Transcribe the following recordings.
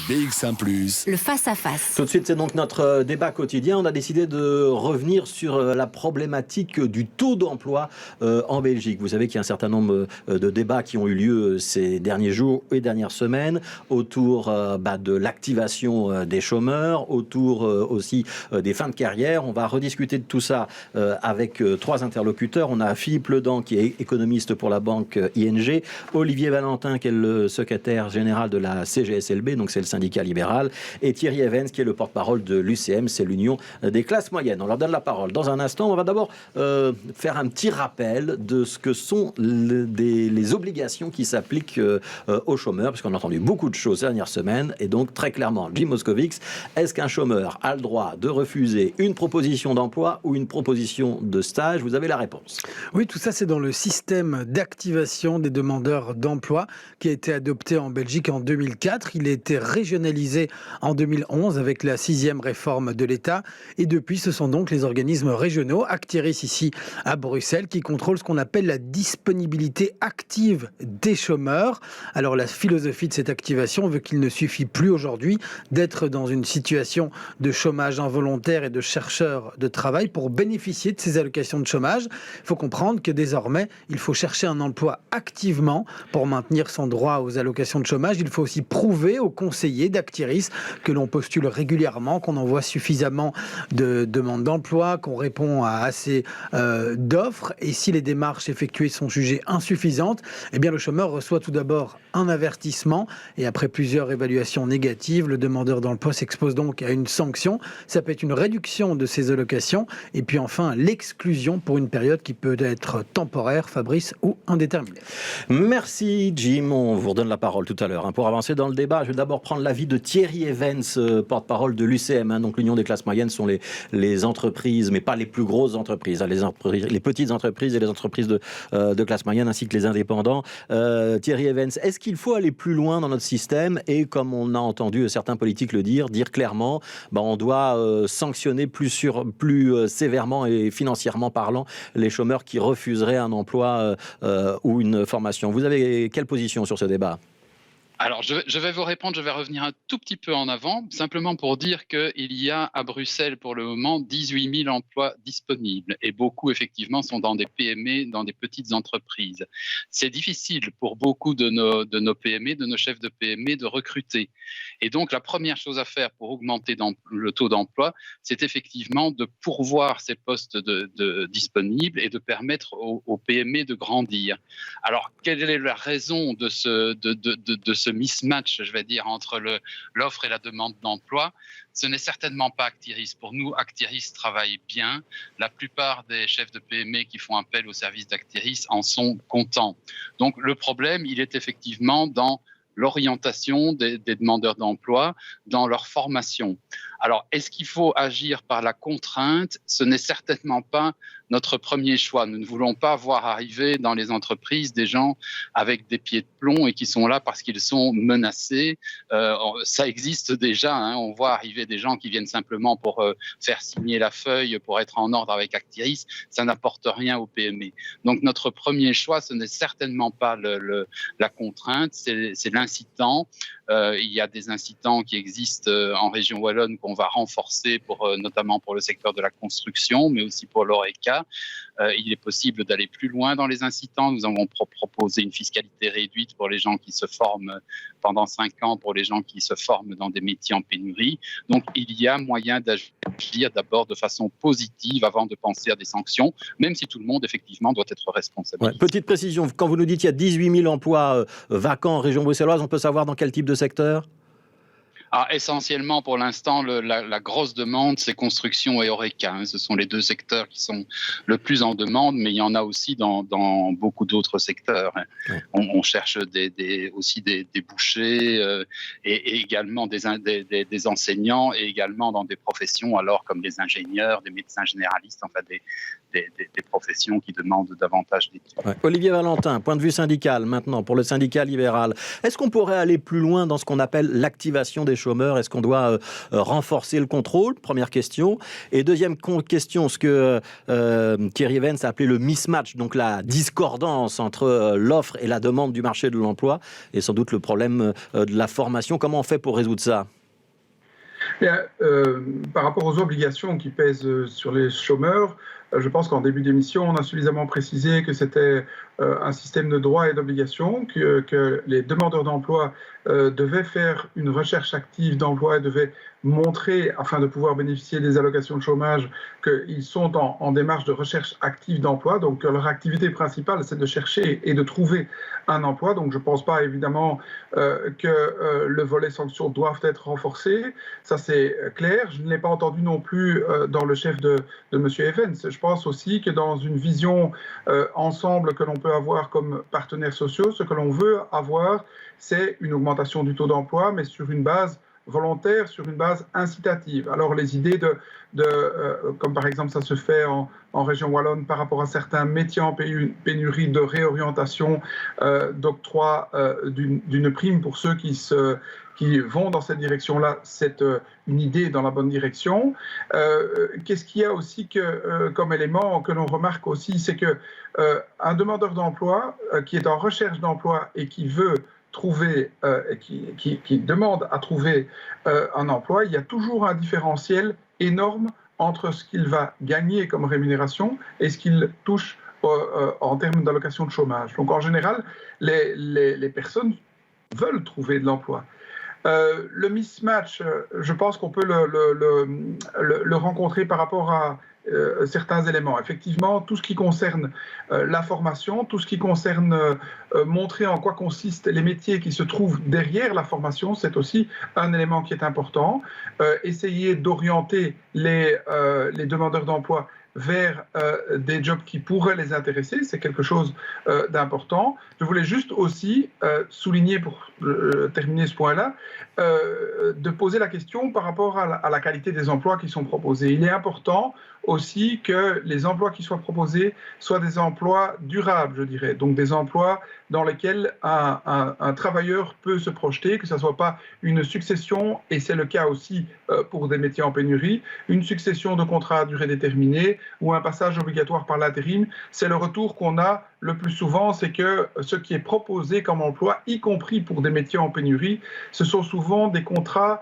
BX1+. Le face-à-face. Tout de suite, c'est donc notre débat quotidien. On a décidé de revenir sur la problématique du taux d'emploi en Belgique. Vous savez qu'il y a un certain nombre de débats qui ont eu lieu ces derniers jours et dernières semaines autour de l'activation des chômeurs, autour aussi des fins de carrière. On va rediscuter de tout ça avec trois interlocuteurs. On a Philippe Ledan, qui est économiste pour la banque ING, Olivier Valentin, qui est le secrétaire général de la CGSLB, donc c'est le syndicat libéral, et Thierry Evans, qui est le porte-parole de l'UCM, c'est l'Union des classes moyennes. On leur donne la parole. Dans un instant, on va d'abord faire un petit rappel de ce que sont les obligations qui s'appliquent aux chômeurs, parce qu'on a entendu beaucoup de choses ces dernières semaines, et donc très clairement, Jim Moscovix, est-ce qu'un chômeur a le droit de refuser une proposition d'emploi ou une proposition de stage? Vous avez la réponse. Oui, tout ça, c'est dans le système d'activation des demandeurs d'emploi qui a été adopté en Belgique en 2004. Il a été régionalisé en 2011 avec la 6e réforme de l'État. Et depuis, ce sont donc les organismes régionaux, Actiris ici à Bruxelles, qui contrôlent ce qu'on appelle la disponibilité active des chômeurs. Alors la philosophie de cette activation veut qu'il ne suffit plus aujourd'hui d'être dans une situation de chômage involontaire et de chercheur de travail pour bénéficier de ces allocations de chômage. Il faut comprendre que désormais, il faut chercher un emploi activement pour maintenir son droit aux allocations de chômage. Il faut aussi prouver aux conseillers d'Actiris que l'on postule régulièrement, qu'on envoie suffisamment de demandes d'emploi, qu'on répond à assez d'offres. Et si les démarches effectuées sont jugées insuffisantes, eh bien le chômeur reçoit tout d'abord un avertissement et après plusieurs évaluations négatives, le demandeur d'emploi s'expose donc à une sanction. Ça peut être une réduction de ses allocations et puis enfin l'exclusion pour une période qui peut être temporaire, Fabrice, ou indéterminée. Merci Jim, on vous redonne la parole tout à l'heure. Pour avancer dans le débat, je vais d'abord prendre l'avis de Thierry Evans, porte-parole de l'UCM. Donc l'Union des classes moyennes sont les entreprises, mais pas les plus grosses entreprises, les petites entreprises et les entreprises de classe moyenne ainsi que les indépendants. Thierry Evans, est-ce qu'il faut aller plus loin dans notre système et, comme on a entendu certains politiques le dire clairement, on doit sanctionner plus sévèrement et financièrement parlant les chômeurs qui refuseraient un emploi ou une formation? Vous avez quelle position sur ce débat? Alors, je vais vous répondre, je vais revenir un tout petit peu en avant, simplement pour dire qu'il y a à Bruxelles pour le moment 18 000 emplois disponibles et beaucoup effectivement sont dans des PME, dans des petites entreprises. C'est difficile pour beaucoup de nos PME, de nos chefs de PME de recruter. Et donc, la première chose à faire pour augmenter le taux d'emploi, c'est effectivement de pourvoir ces postes disponibles et de permettre aux PME de grandir. Alors, quelle est la raison de ce mismatch, je vais dire, entre l'offre et la demande d'emploi? Ce n'est certainement pas Actiris. Pour nous, Actiris travaille bien. La plupart des chefs de PME qui font appel au service d'Actiris en sont contents. Donc le problème, il est effectivement dans l'orientation des demandeurs d'emploi, dans leur formation. Alors, est-ce qu'il faut agir par la contrainte? Ce n'est certainement pas notre premier choix. Nous ne voulons pas voir arriver dans les entreprises des gens avec des pieds de plomb et qui sont là parce qu'ils sont menacés. Ça existe déjà. On voit arriver des gens qui viennent simplement pour faire signer la feuille, pour être en ordre avec Actiris. Ça n'apporte rien aux PME. Donc, notre premier choix, ce n'est certainement pas la contrainte, c'est l'incitant. Il y a des incitants qui existent en région wallonne qu'on va renforcer notamment pour le secteur de la construction, mais aussi pour l'ORECA. Il est possible d'aller plus loin dans les incitants. Nous avons proposé une fiscalité réduite pour les gens qui se forment pendant 5 ans, pour les gens qui se forment dans des métiers en pénurie. Donc, il y a moyen d'agir d'abord de façon positive avant de penser à des sanctions, même si tout le monde, effectivement, doit être responsabilisé. Petite précision, quand vous nous dites qu'il y a 18 000 emplois vacants en région bruxelloise, on peut savoir dans quel type de secteur? Essentiellement, pour l'instant, la grosse demande, c'est construction et Horeca. Ce sont les deux secteurs qui sont le plus en demande, mais il y en a aussi dans beaucoup d'autres secteurs. Ouais. On cherche aussi des bouchers et également des enseignants et également dans des professions alors comme les ingénieurs, des médecins généralistes, enfin des professions qui demandent davantage d'études. Ouais. Olivier Valentin, point de vue syndical maintenant, pour le syndicat libéral. Est-ce qu'on pourrait aller plus loin dans ce qu'on appelle l'activation des chômeurs? Est-ce qu'on doit renforcer le contrôle? Première question. Et deuxième question, ce que Thierry Evans a appelé le mismatch, donc la discordance entre l'offre et la demande du marché de l'emploi, et sans doute le problème de la formation. Comment on fait pour résoudre ça? Bien, par rapport aux obligations qui pèsent sur les chômeurs, je pense qu'en début d'émission, on a suffisamment précisé que c'était un système de droits et d'obligations, que les demandeurs d'emploi devaient faire une recherche active d'emploi et devaient montrer, afin de pouvoir bénéficier des allocations de chômage, qu'ils sont en démarche de recherche active d'emploi. Donc leur activité principale, c'est de chercher et de trouver un emploi. Donc je ne pense pas évidemment que le volet sanctions doivent être renforcé. Ça c'est clair. Je ne l'ai pas entendu non plus dans le chef de M. Evans. Je pense aussi que dans une vision ensemble que l'on peut avoir comme partenaires sociaux, ce que l'on veut avoir, c'est une augmentation du taux d'emploi, mais sur une base volontaire, sur une base incitative. Alors les idées comme par exemple ça se fait en région wallonne par rapport à certains métiers en pénurie, de réorientation, d'octroi d'une prime pour ceux qui vont dans cette direction-là, c'est une idée dans la bonne direction. Qu'est-ce qu'il y a aussi comme élément que l'on remarque aussi, c'est qu'un demandeur d'emploi qui est en recherche d'emploi et qui veut trouver, qui demande à trouver un emploi, il y a toujours un différentiel énorme entre ce qu'il va gagner comme rémunération et ce qu'il touche en termes d'allocation de chômage. Donc en général, les personnes veulent trouver de l'emploi. Le mismatch, je pense qu'on peut le rencontrer par rapport à certains éléments. Effectivement, tout ce qui concerne la formation, tout ce qui concerne montrer en quoi consistent les métiers qui se trouvent derrière la formation, c'est aussi un élément qui est important. Essayer d'orienter les demandeurs d'emploi vers des jobs qui pourraient les intéresser, c'est quelque chose d'important. Je voulais juste aussi souligner, pour terminer ce point-là, de poser la question par rapport à la qualité des emplois qui sont proposés. Il est important aussi que les emplois qui soient proposés soient des emplois durables, je dirais, donc des emplois dans lesquels un travailleur peut se projeter, que ce ne soit pas une succession, et c'est le cas aussi pour des métiers en pénurie, une succession de contrats à durée déterminée ou un passage obligatoire par l'intérim. C'est le retour qu'on a le plus souvent, c'est que ce qui est proposé comme emploi, y compris pour des métiers en pénurie, ce sont souvent des contrats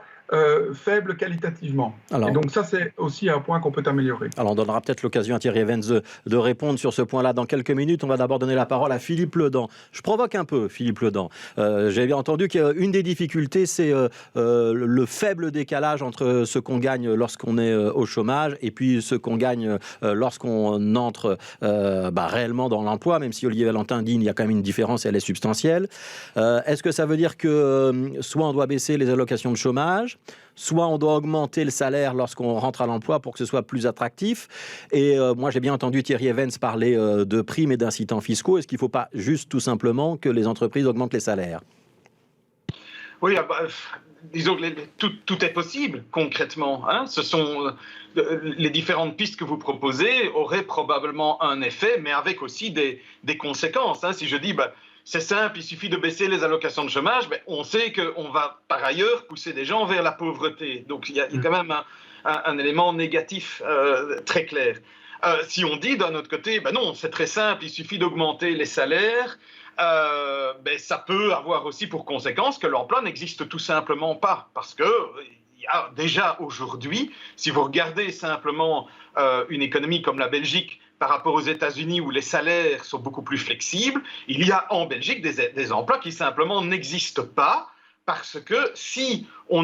faibles qualitativement. Et donc ça, c'est aussi un point qu'on peut améliorer. Alors on donnera peut-être l'occasion à Thierry Evans de répondre sur ce point-là dans quelques minutes. On va d'abord donner la parole à Philippe Ledan. Je provoque un peu Philippe Ledan. J'ai bien entendu qu'une des difficultés, c'est le faible décalage entre ce qu'on gagne lorsqu'on est au chômage et puis ce qu'on gagne lorsqu'on entre réellement dans l'emploi, même si Olivier Valentin dit qu'il y a quand même une différence et elle est substantielle. Est-ce que ça veut dire que soit on doit baisser les allocations de chômage, soit on doit augmenter le salaire lorsqu'on rentre à l'emploi pour que ce soit plus attractif? Et moi, j'ai bien entendu Thierry Evans parler de primes et d'incitants fiscaux. Est-ce qu'il ne faut pas juste tout simplement que les entreprises augmentent les salaires? Oui, disons que tout est possible concrètement. Ce sont les différentes pistes que vous proposez auraient probablement un effet, mais avec aussi des conséquences. Si je dis... c'est simple, il suffit de baisser les allocations de chômage, mais on sait qu'on va par ailleurs pousser des gens vers la pauvreté. Donc il y a quand même un élément négatif très clair. Si on dit d'un autre côté, non, c'est très simple, il suffit d'augmenter les salaires, ça peut avoir aussi pour conséquence que l'emploi n'existe tout simplement pas. Parce que il y a déjà aujourd'hui, si vous regardez simplement une économie comme la Belgique, par rapport aux États-Unis où les salaires sont beaucoup plus flexibles, il y a en Belgique des emplois qui simplement n'existent pas parce que si on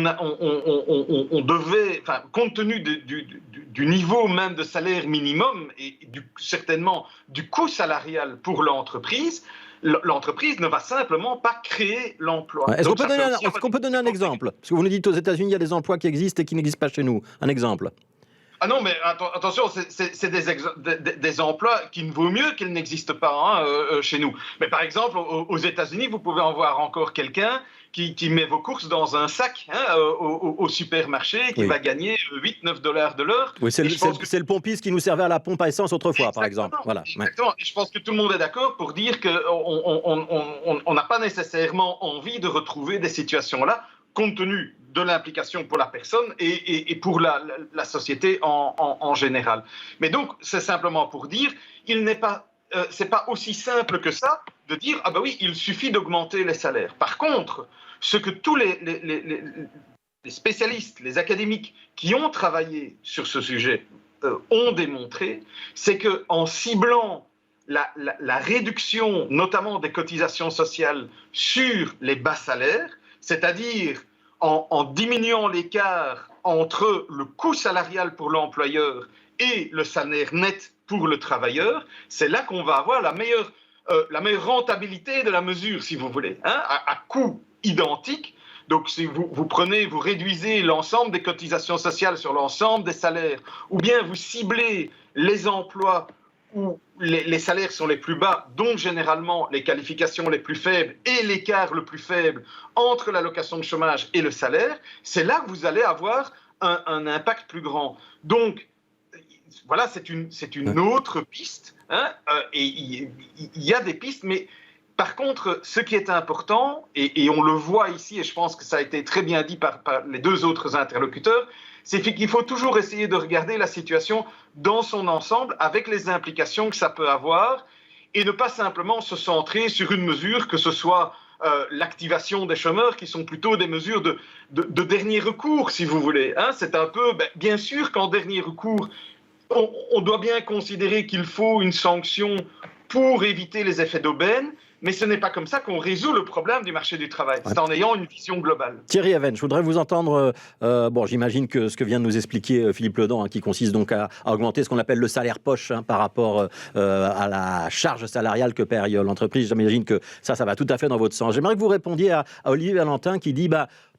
devait, compte tenu du niveau même de salaire minimum et certainement du coût salarial pour l'entreprise ne va simplement pas créer l'emploi. Est-ce qu'on peut donner un exemple? Parce que vous nous dites aux États-Unis, il y a des emplois qui existent et qui n'existent pas chez nous. Un exemple? Ah non, mais attention, c'est des emplois qui ne vaut mieux qu'ils n'existent pas chez nous. Mais par exemple, aux États-Unis, vous pouvez en voir encore quelqu'un qui met vos courses dans un sac au supermarché, qui va gagner 8-9 $ de l'heure. Oui, c'est le pompiste qui nous servait à la pompe à essence autrefois, par exemple. Voilà. Exactement. Et je pense que tout le monde est d'accord pour dire qu'on n'a pas nécessairement envie de retrouver des situations-là compte tenu de l'implication pour la personne et pour la société en général. Mais donc, c'est simplement pour dire, c'est pas aussi simple que ça de dire, ah ben oui, il suffit d'augmenter les salaires. Par contre, ce que tous les spécialistes, les académiques qui ont travaillé sur ce sujet ont démontré, c'est qu'en ciblant la réduction, notamment des cotisations sociales sur les bas salaires, c'est-à-dire en diminuant l'écart entre le coût salarial pour l'employeur et le salaire net pour le travailleur, c'est là qu'on va avoir la meilleure rentabilité de la mesure, si vous voulez, hein, à coût identique. Donc, si vous réduisez l'ensemble des cotisations sociales sur l'ensemble des salaires, ou bien vous ciblez les emplois où les salaires sont les plus bas, donc généralement les qualifications les plus faibles et l'écart le plus faible entre l'allocation de chômage et le salaire, c'est là que vous allez avoir un impact plus grand. Donc, voilà, c'est une autre piste, hein, et il y a des pistes, mais par contre, ce qui est important, et on le voit ici, et je pense que ça a été très bien dit par les deux autres interlocuteurs, c'est qu'il faut toujours essayer de regarder la situation dans son ensemble, avec les implications que ça peut avoir, et ne pas simplement se centrer sur une mesure, que ce soit l'activation des chômeurs, qui sont plutôt des mesures de dernier recours, si vous voulez. Hein, c'est un peu, bien sûr qu'en dernier recours, on doit bien considérer qu'il faut une sanction pour éviter les effets d'aubaine, mais ce n'est pas comme ça qu'on résout le problème du marché du travail. C'est en ayant une vision globale. Thierry Aven, je voudrais vous entendre. J'imagine que ce que vient de nous expliquer Philippe Ledan, qui consiste donc à augmenter ce qu'on appelle le salaire poche par rapport à la charge salariale que paie l'entreprise. J'imagine que ça va tout à fait dans votre sens. J'aimerais que vous répondiez à Olivier Valentin qui dit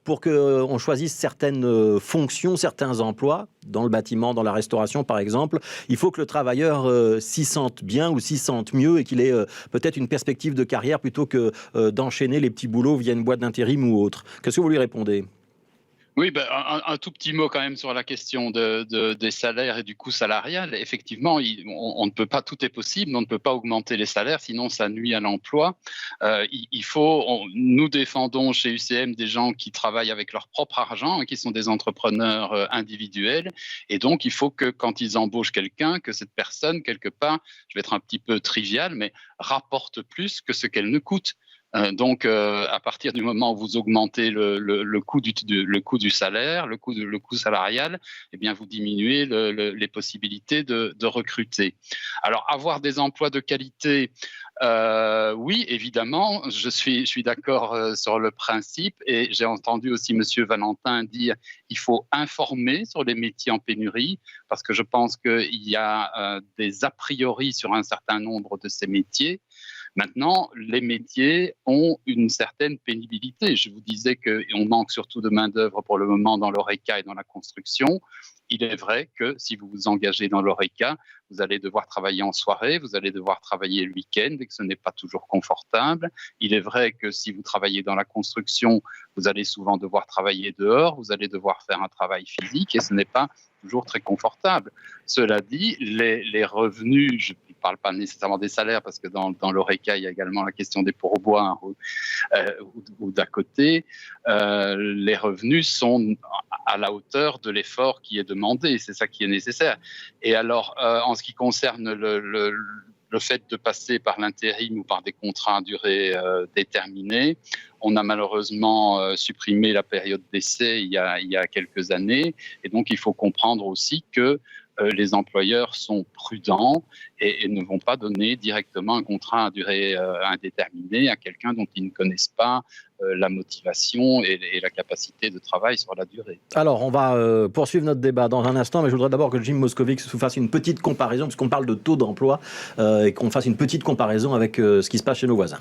pour qu'on choisisse certaines fonctions, certains emplois, dans le bâtiment, dans la restauration par exemple, il faut que le travailleur s'y sente bien ou s'y sente mieux et qu'il ait peut-être une perspective de carrière plutôt que d'enchaîner les petits boulots via une boîte d'intérim ou autre. Qu'est-ce que vous lui répondez ? Oui, un tout petit mot quand même sur la question des salaires et du coût salarial. Effectivement, on ne peut pas, tout est possible, on ne peut pas augmenter les salaires, sinon ça nuit à l'emploi. Nous défendons chez UCM des gens qui travaillent avec leur propre argent, qui sont des entrepreneurs individuels, et donc il faut que quand ils embauchent quelqu'un, que cette personne, quelque part, je vais être un petit peu trivial, mais rapporte plus que ce qu'elle ne coûte. Donc, à partir du moment où vous augmentez le coût du salaire, le coût salarial, eh bien, vous diminuez les possibilités de recruter. Alors, avoir des emplois de qualité, oui, évidemment, je suis d'accord sur le principe, et j'ai entendu aussi Monsieur Valentin dire qu'il faut informer sur les métiers en pénurie, parce que je pense qu'il y a des a priori sur un certain nombre de ces métiers. Maintenant, les métiers ont une certaine pénibilité. Je vous disais qu'on manque surtout de main-d'œuvre pour le moment dans l'ORECA et dans la construction. Il est vrai que si vous vous engagez dans l'ORECA, vous allez devoir travailler en soirée, vous allez devoir travailler le week-end et que ce n'est pas toujours confortable. Il est vrai que si vous travaillez dans la construction, vous allez souvent devoir travailler dehors, vous allez devoir faire un travail physique et ce n'est pas toujours très confortable. Cela dit, les revenus, je ne parle pas nécessairement des salaires parce que dans l'ORECA, il y a également la question des pourboires ou d'à côté, les revenus sont à la hauteur de l'effort qui est demandé, c'est ça qui est nécessaire. Et alors, en ce qui concerne le fait de passer par l'intérim ou par des contrats à durée déterminée, on a malheureusement supprimé la période d'essai il y a quelques années, et donc il faut comprendre aussi que les employeurs sont prudents et ne vont pas donner directement un contrat à durée indéterminée à quelqu'un dont ils ne connaissent pas la motivation et la capacité de travail sur la durée. Alors, on va poursuivre notre débat dans un instant, mais je voudrais d'abord que Jim Moscovics nous fasse une petite comparaison, puisqu'on parle de taux d'emploi, et qu'on fasse une petite comparaison avec ce qui se passe chez nos voisins.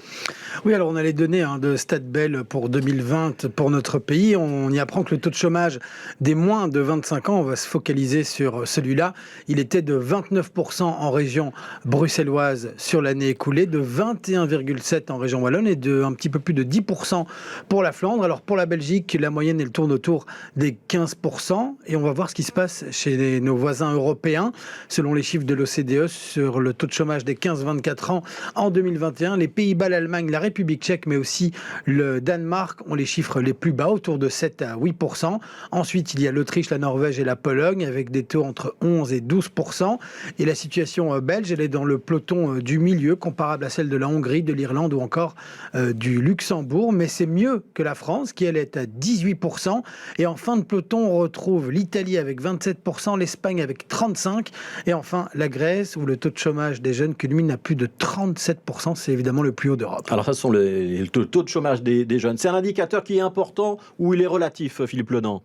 Oui, alors on a les données de StatBel pour 2020 pour notre pays. On y apprend que le taux de chômage des moins de 25 ans, on va se focaliser sur celui-là, il était de 29% en région bruxelloise sur l'année écoulée, de 21,7 en région wallonne et de un petit peu plus de 10% pour la Flandre. Alors pour la Belgique, la moyenne elle tourne autour des 15% et on va voir ce qui se passe chez nos voisins européens. Selon les chiffres de l'OCDE sur le taux de chômage des 15-24 ans en 2021, les Pays-Bas, l'Allemagne, la République tchèque mais aussi le Danemark ont les chiffres les plus bas, autour de 7 à 8%. Ensuite, il y a l'Autriche, la Norvège et la Pologne avec des taux entre 11 et 12%. Et la situation belge, elle est dans le peloton du milieu, comparable à celle de la Hongrie, de l'Irlande ou encore du Luxembourg. Mais c'est mieux que la France, qui elle est à 18%. Et en fin de peloton, on retrouve l'Italie avec 27%, l'Espagne avec 35%. Et enfin, la Grèce, où le taux de chômage des jeunes culmine à plus de 37%. C'est évidemment le plus haut d'Europe. Alors, ça, ce sont le taux de chômage des jeunes. C'est un indicateur qui est important ou il est relatif, Philippe Ledan?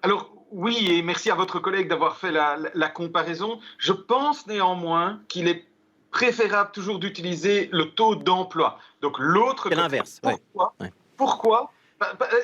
Alors, oui, et merci à votre collègue d'avoir fait la comparaison. Je pense néanmoins qu'il est préférable toujours d'utiliser le taux d'emploi. Donc, l'autre... C'est l'inverse. Pourquoi Pourquoi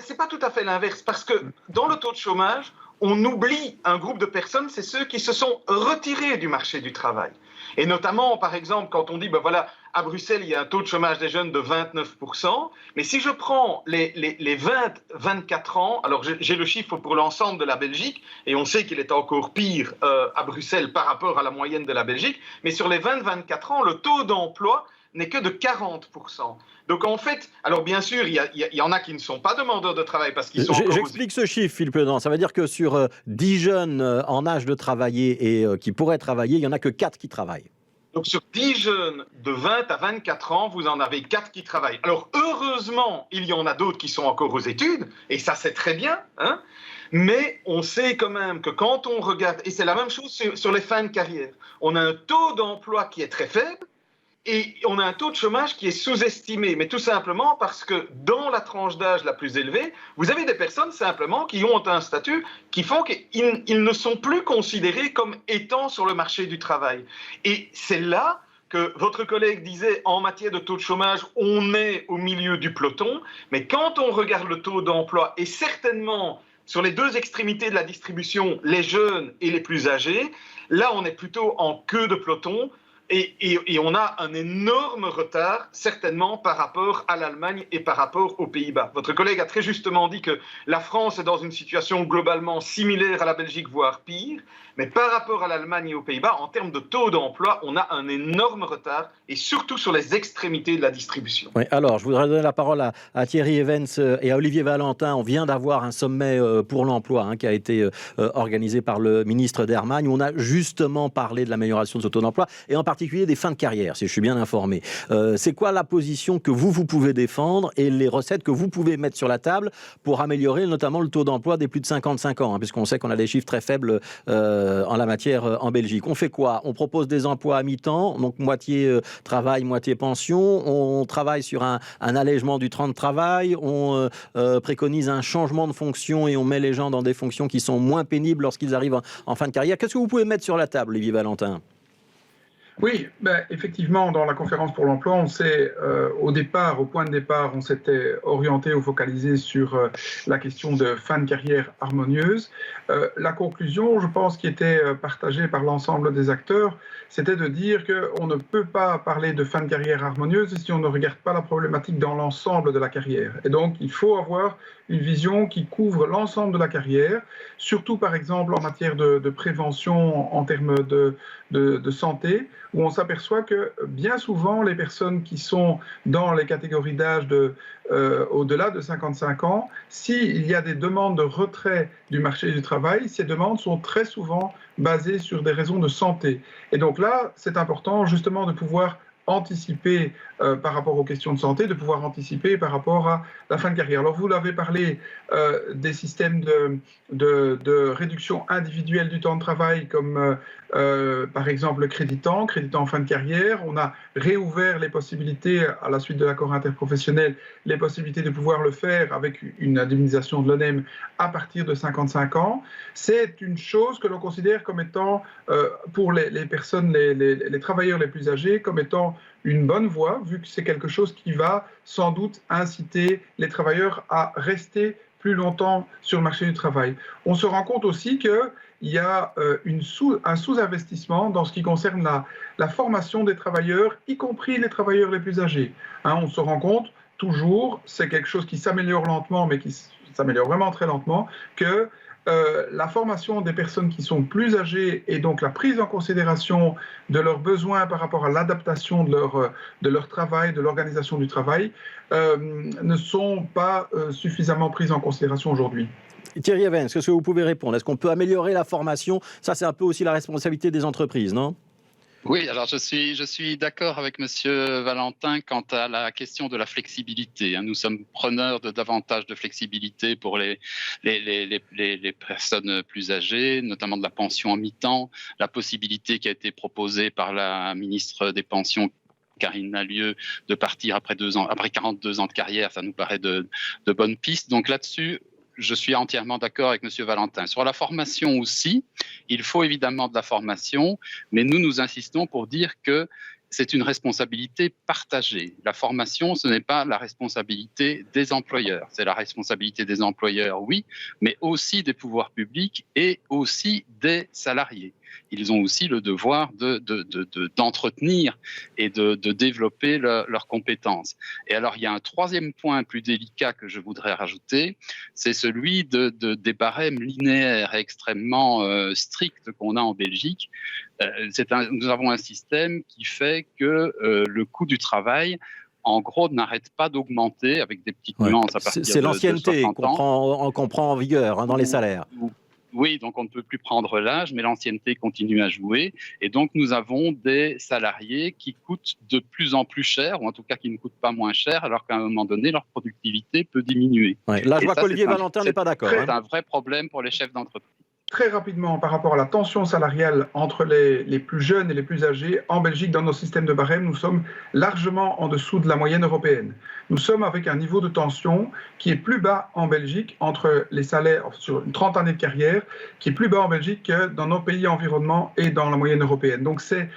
c'est pas tout à fait l'inverse, parce que dans le taux de chômage, on oublie un groupe de personnes, c'est ceux qui se sont retirés du marché du travail. Et notamment, par exemple, quand on dit, ben voilà, à Bruxelles, il y a un taux de chômage des jeunes de 29%, mais si je prends les 20-24 ans, alors j'ai le chiffre pour l'ensemble de la Belgique, et on sait qu'il est encore pire à Bruxelles par rapport à la moyenne de la Belgique, mais sur les 20-24 ans, le taux d'emploi n'est que de 40%. Donc en fait, alors bien sûr, il y en a qui ne sont pas demandeurs de travail parce qu'ils sont encore... J'explique ce chiffre, Philippe Ledan. Ça veut dire que sur 10 jeunes en âge de travailler et qui pourraient travailler, il n'y en a que 4 qui travaillent. Donc sur 10 jeunes de 20 à 24 ans, vous en avez 4 qui travaillent. Alors heureusement, il y en a d'autres qui sont encore aux études, et ça c'est très bien, hein, mais on sait quand même que quand on regarde, et c'est la même chose sur les fins de carrière, on a un taux d'emploi qui est très faible, et on a un taux de chômage qui est sous-estimé, mais tout simplement parce que dans la tranche d'âge la plus élevée, vous avez des personnes simplement qui ont un statut qui font qu'ils ne sont plus considérés comme étant sur le marché du travail. Et c'est là que votre collègue disait, en matière de taux de chômage, on est au milieu du peloton, mais quand on regarde le taux d'emploi, et certainement sur les deux extrémités de la distribution, les jeunes et les plus âgés, là on est plutôt en queue de peloton. Et on a un énorme retard, certainement, par rapport à l'Allemagne et par rapport aux Pays-Bas. Votre collègue a très justement dit que la France est dans une situation globalement similaire à la Belgique, voire pire. Mais par rapport à l'Allemagne et aux Pays-Bas, en termes de taux d'emploi, on a un énorme retard, et surtout sur les extrémités de la distribution. Oui, alors, je voudrais donner la parole à Thierry Evans et à Olivier Valentin. On vient d'avoir un sommet pour l'emploi qui a été organisé par le ministre d'Hermagne, où on a justement parlé de l'amélioration de ce taux d'emploi, et en particulier des fins de carrière, si je suis bien informé. C'est quoi la position que vous pouvez défendre et les recettes que vous pouvez mettre sur la table pour améliorer notamment le taux d'emploi des plus de 55 ans, puisqu'on sait qu'on a des chiffres très faibles en la matière en Belgique. On fait quoi? On propose des emplois à mi-temps, donc moitié travail, moitié pension. On travaille sur un allègement du temps de travail. On préconise un changement de fonction et on met les gens dans des fonctions qui sont moins pénibles lorsqu'ils arrivent en fin de carrière. Qu'est-ce que vous pouvez mettre sur la table, Olivier Valentin? Oui, effectivement, dans la conférence pour l'emploi, on s'est, au point de départ, on s'était orienté ou focalisé sur la question de fin de carrière harmonieuse. La conclusion, je pense, qui était partagée par l'ensemble des acteurs, c'était de dire qu'on ne peut pas parler de fin de carrière harmonieuse si on ne regarde pas la problématique dans l'ensemble de la carrière. Et donc, il faut avoir une vision qui couvre l'ensemble de la carrière, surtout par exemple en matière de prévention en termes de santé, où on s'aperçoit que bien souvent les personnes qui sont dans les catégories d'âge au-delà de 55 ans, s'il y a des demandes de retrait du marché du travail, ces demandes sont très souvent basées sur des raisons de santé. Et donc là, c'est important justement de pouvoir anticiper par rapport aux questions de santé, de pouvoir anticiper par rapport à la fin de carrière. Alors vous l'avez parlé des systèmes de réduction individuelle du temps de travail comme par exemple le créditant en fin de carrière. On a réouvert les possibilités à la suite de l'accord interprofessionnel, les possibilités de pouvoir le faire avec une indemnisation de l'ONEM à partir de 55 ans. C'est une chose que l'on considère comme étant pour les personnes, les travailleurs les plus âgés, comme étant une bonne voie, vu que c'est quelque chose qui va sans doute inciter les travailleurs à rester plus longtemps sur le marché du travail. On se rend compte aussi qu'il il y a un sous-investissement dans ce qui concerne la formation des travailleurs, y compris les travailleurs les plus âgés. Hein, on se rend compte, toujours, c'est quelque chose qui s'améliore lentement, mais qui s'améliore vraiment très lentement, que la formation des personnes qui sont plus âgées et donc la prise en considération de leurs besoins par rapport à l'adaptation de leur travail, de l'organisation du travail, ne sont pas suffisamment prises en considération aujourd'hui. Thierry Evans, qu'est-ce que vous pouvez répondre? Est-ce qu'on peut améliorer la formation? Ça, c'est un peu aussi la responsabilité des entreprises, non? Oui, alors je suis d'accord avec Monsieur Valentin quant à la question de la flexibilité. Nous sommes preneurs de davantage de flexibilité pour les personnes plus âgées, notamment de la pension en mi-temps, la possibilité qui a été proposée par la ministre des Pensions, Karine Lallieu, de partir après 42 ans de carrière. Ça nous paraît de bonnes pistes. Donc là-dessus, je suis entièrement d'accord avec M. Valentin. Sur la formation aussi, il faut évidemment de la formation, mais nous insistons pour dire que c'est une responsabilité partagée. La formation, ce n'est pas la responsabilité des employeurs. C'est la responsabilité des employeurs, oui, mais aussi des pouvoirs publics et aussi des salariés. Ils ont aussi le devoir d'entretenir et de développer leurs compétences. Et alors, il y a un troisième point plus délicat que je voudrais rajouter, c'est celui des barèmes linéaires extrêmement stricts qu'on a en Belgique. Nous avons un système qui fait que le coût du travail, en gros, n'arrête pas d'augmenter avec des petites nuances à partir de 60 ans. C'est l'ancienneté qu'on prend en vigueur dans les salaires. Oui, donc on ne peut plus prendre l'âge, mais l'ancienneté continue à jouer. Et donc, nous avons des salariés qui coûtent de plus en plus cher, ou en tout cas qui ne coûtent pas moins cher, alors qu'à un moment donné, leur productivité peut diminuer. Ouais, là, je vois qu'Olivier Valentin n'est pas d'accord. C'est un vrai problème pour les chefs d'entreprise. Très rapidement, par rapport à la tension salariale entre les plus jeunes et les plus âgés, en Belgique, dans nos systèmes de barème, nous sommes largement en dessous de la moyenne européenne. Nous sommes avec un niveau de tension qui est plus bas en Belgique entre les salaires sur une 30 années de carrière, qui est plus bas en Belgique que dans nos pays environnement et dans la moyenne européenne. Donc c'est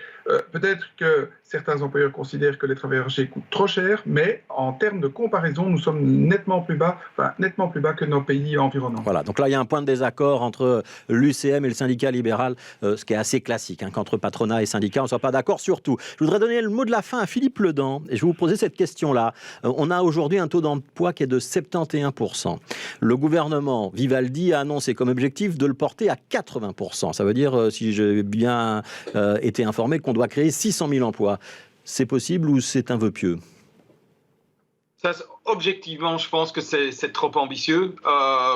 peut-être que certains employeurs considèrent que les travailleurs âgés coûtent trop cher, mais en termes de comparaison, nous sommes nettement plus bas que nos pays environnants. Voilà, donc là, il y a un point de désaccord entre l'UCM et le syndicat libéral, ce qui est assez classique, qu'entre patronat et syndicat, on ne soit pas d'accord sur tout. Je voudrais donner le mot de la fin à Philippe Ledan, et je vais vous poser cette question-là. On a aujourd'hui un taux d'emploi qui est de 71%. Le gouvernement Vivaldi a annoncé comme objectif de le porter à 80%. Ça veut dire, si j'ai bien été informé, qu'on doit créer 600 000 emplois. C'est possible ou c'est un vœu pieux? Ça, objectivement, je pense que c'est trop ambitieux,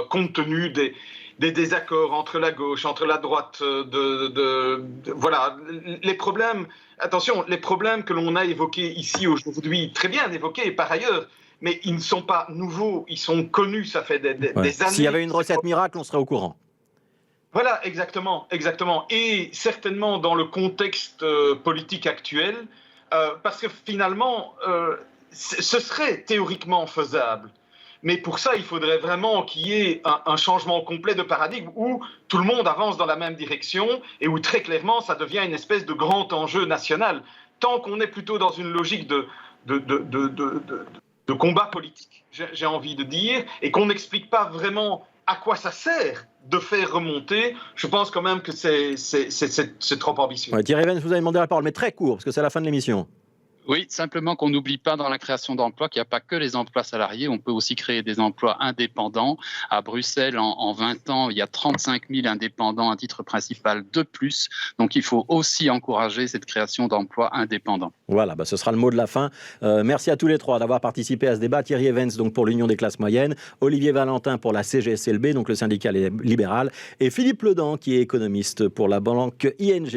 compte tenu des désaccords entre la gauche, entre la droite, voilà, les problèmes. Attention, les problèmes que l'on a évoqués ici aujourd'hui, très bien évoqués par ailleurs, mais ils ne sont pas nouveaux, ils sont connus, ça fait des années. S'il y avait une recette miracle, on serait au courant. Voilà, exactement. Et certainement dans le contexte politique actuel, parce que finalement, ce serait théoriquement faisable. Mais pour ça, il faudrait vraiment qu'il y ait un changement complet de paradigme où tout le monde avance dans la même direction et où très clairement, ça devient une espèce de grand enjeu national. Tant qu'on est plutôt dans une logique de combat politique, j'ai envie de dire, et qu'on n'explique pas vraiment à quoi ça sert de faire remonter, je pense quand même que c'est trop ambitieux. Ouais, Thierry Evans, vous avez demandé la parole, mais très court, parce que c'est la fin de l'émission. Oui, simplement qu'on n'oublie pas dans la création d'emplois qu'il n'y a pas que les emplois salariés, on peut aussi créer des emplois indépendants. À Bruxelles, en 20 ans, il y a 35 000 indépendants à titre principal de plus. Donc il faut aussi encourager cette création d'emplois indépendants. Voilà, ce sera le mot de la fin. Merci à tous les trois d'avoir participé à ce débat. Thierry Evans, donc pour l'Union des classes moyennes, Olivier Valentin pour la CGSLB, donc le syndicat libéral, et Philippe Ledan, qui est économiste pour la banque ING.